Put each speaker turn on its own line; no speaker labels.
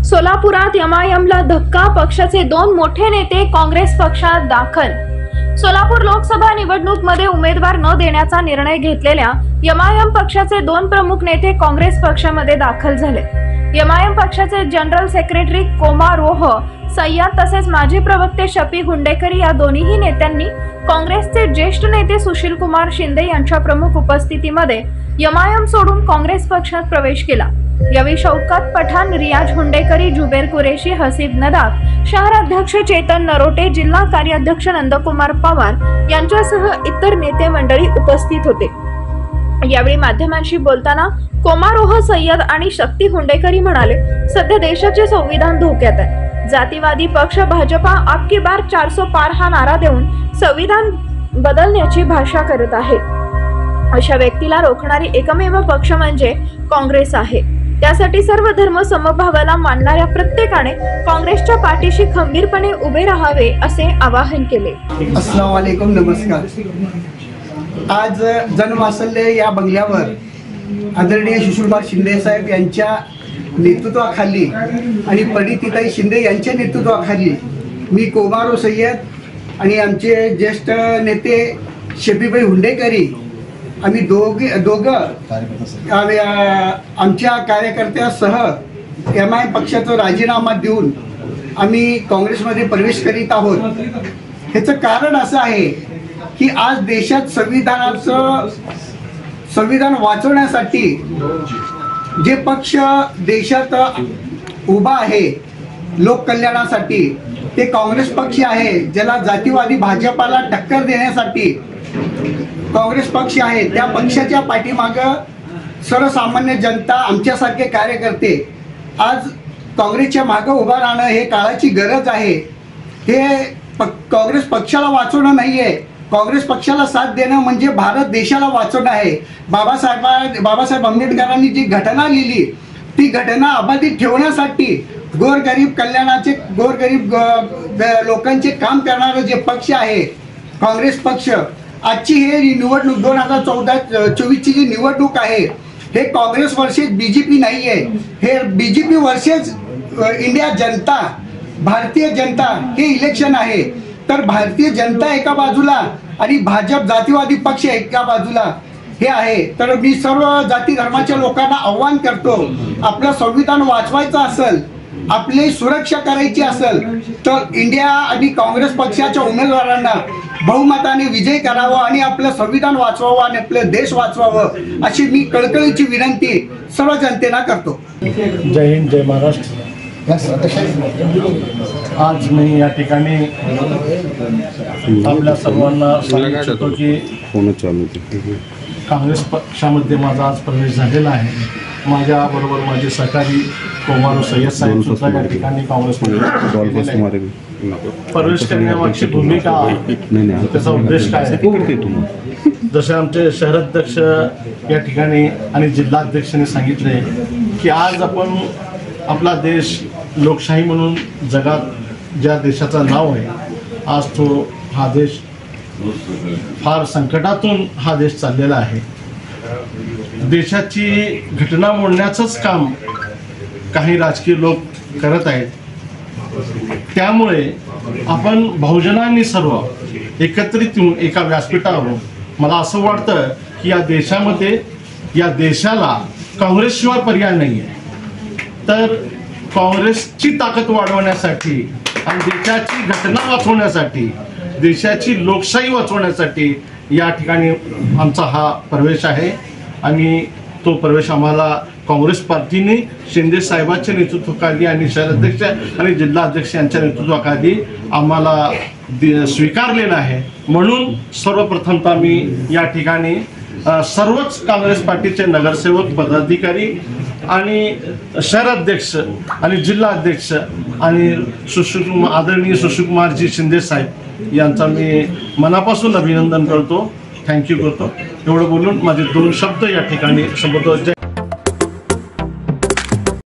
सोलापुरात एमआयएमला धक्का, पक्षाचे दोन मोठे नेते काँग्रेस पक्षात दाखल। सोलापूर लोकसभा निवडणूक मध्ये उमेदवार न देण्याचा निर्णय घेतलेल्या एमआयएम पक्षाचे दोन प्रमुख नेते काँग्रेस पक्षामध्ये दाखल झाले। एमआयएम पक्षाचे जनरल सेक्रेटरी कोमारोह सय्यद तसेच माजी प्रवक्ते शफी हुंडेकरी या दोन्ही नेत्यांनी काँग्रेसचे ज्येष्ठ नेते सुशील कुमार शिंदे यांच्या प्रमुख उपस्थितीमध्ये एमआयएम सोडून काँग्रेस पक्षात प्रवेश केला। यावेळी शौकत पठाण, रियाज हुंडेकरी, जुबेर कुरेशी, हसीब नदाफ, शहर अध्यक्ष चेतन नरोटे, जिल्हा कार्याध्यक्ष नंदकुमार पवार यांच्यासह इतर नेते मंडळी उपस्थित होते। यावेळी माध्यमांशी बोलताना कोमारोह सय्यद आणि शक्ती हुंडेकरी म्हणाले, सध्या देशाचे संविधान धोक्यात आहे। जातीवादी पक्ष भाजपा अब की बार 400 पार हा नारा देऊन संविधान बदलण्याची भाषा करत आहे। अशा व्यक्तीला रोखणारी एकमेव पक्ष म्हणजे काँग्रेस आहे। त्यासाठी सर्व धर्म समभावाला मानणाऱ्या प्रत्येकाने काँग्रेसच्या पाठीशी खंबीरपणे उभे राहावे असे आवाहन केले।
अस्सलाम वालेकुम, नमस्कार। आज जनवासल्य या बंगल्यावर आदरणीय सुशील कुमार शिंदे साहेब यांच्या नेतृत्वाखाली आणि परिणितीताई शिंदे यांच्या नेतृत्वाखाली मी कोमारो सय्यद आणि आमचे ज्येष्ठ नेते शफीभाई हुंडेकरी आम्ही दोघं आमच्या कार्यकर्त्यासह एमआयएम पक्षाचा राजीनामा देऊन आम्ही काँग्रेसमध्ये प्रवेश करीत आहोत। ह्याचं कारण असं आहे की आज देशात संविधान वाचवण्यासाठी जे पक्ष देशात उभा आहे लोक कल्याणासाठी ते काँग्रेस पक्ष आहे। ज्याला जातीवादी भाजपाला टक्कर देण्यासाठी काँग्रेस पक्ष आहे, त्या पक्षाच्या पाठीमागं सर्वसामान्य जनता आमच्यासारखे कार्यकर्ते आज काँग्रेसच्या मागं उभा राहणं हे काळाची गरज आहे। हे काँग्रेस पक्षाला वाचवणं नाहीये, काँग्रेस पक्षाला साथ देणं म्हणजे भारत देशाला वाचवणं आहे। बाबासाहेब आंबेडकरांनी जी घटना लिहिली ती घटना अबाधित ठेवण्यासाठी गोरगरीब कल्याणाचे गोरगरीब लोकांचे काम करणारं जे पक्ष आहे काँग्रेस पक्ष, आजची हे निवडणूक 2024ची जी निवडणूक आहे हे काँग्रेस वर्सेस बीजेपी नाही आहे, हे बीजेपी वर्सेस इंडिया जनता, भारतीय जनता हे इलेक्शन आहे। तर भारतीय जनता एका बाजूला आणि भाजप जातीवादी पक्ष एका बाजूला हे आहे। तर मी सर्व जाती धर्माच्या लोकांना आव्हान करतो, आपलं संविधान वाचवायचं असेल, आपली सुरक्षा करायची असेल तर इंडिया आणि काँग्रेस पक्षाच्या उमेदवारांना बहुमताने विजय करावा आणि आपलं संविधान वाचवावं आणि आपलं देश वाचवावं अशी मी कळकळीची विनंती सर्व जनतेला करतो।
जय हिंद, जय महाराष्ट्र। आज मी या ठिकाणी आपल्या सर्वांना सांगू इच्छितो की काँग्रेस पक्षामध्ये माझा आज प्रवेश झालेला आहे। माझ्याबरोबर माझे सहकारी कोमारो सय्यद साहेब सुद्धा या ठिकाणी काँग्रेसमध्ये प्रवेश करण्यामागची भूमिका, त्याचा उद्देश काय आहे, जसे आमचे शहराध्यक्ष या ठिकाणी आणि जिल्हाध्यक्षांनी सांगितले की आज आपण आपला देश लोकशाही म्हणून जगात ज्या देशाचं नाव आहे, आज हा देश फार संकटातून हा देश चाललेला आहे। देशाची घटना मोडण्याचंच काम काही राजकीय लोक करत आहेत। त्यामुळे आपण बहुजनांनी सर्व एकत्रित येऊन एका व्यासपीठावर, मला असं वाटतं की या देशामध्ये या देशाला काँग्रेसशिवाय पर्याय नाही आहे। तर काँग्रेसची ताकद वाढवण्यासाठी आणि देशाची घटना वाचवण्यासाठी, देशाची लोकशाही वाचवण्यासाठी या ठिकाणी आमचा हा प्रवेश आहे आणि तो प्रवेश आम्हाला काँग्रेस पार्टीने शिंदे साहेबांच्या नेतृत्वाखाली आणि शहराध्यक्ष आणि जिल्हाध्यक्ष यांच्या नेतृत्वाखाली आम्हाला स्वीकारलेला आहे। म्हणून सर्वप्रथमतः मी या ठिकाणी सर्वच काँग्रेस पार्टीचे नगरसेवक, पदाधिकारी आणि शहराध्यक्ष आणि जिल्हाध्यक्ष आणि आदरणीय सुशील कुमारजी शिंदे साहेब यांचा मी मनापासून अभिनंदन करतो, थँक्यू करतो। एवढं बोलून माझे दोन शब्द या ठिकाणी संबोधतो।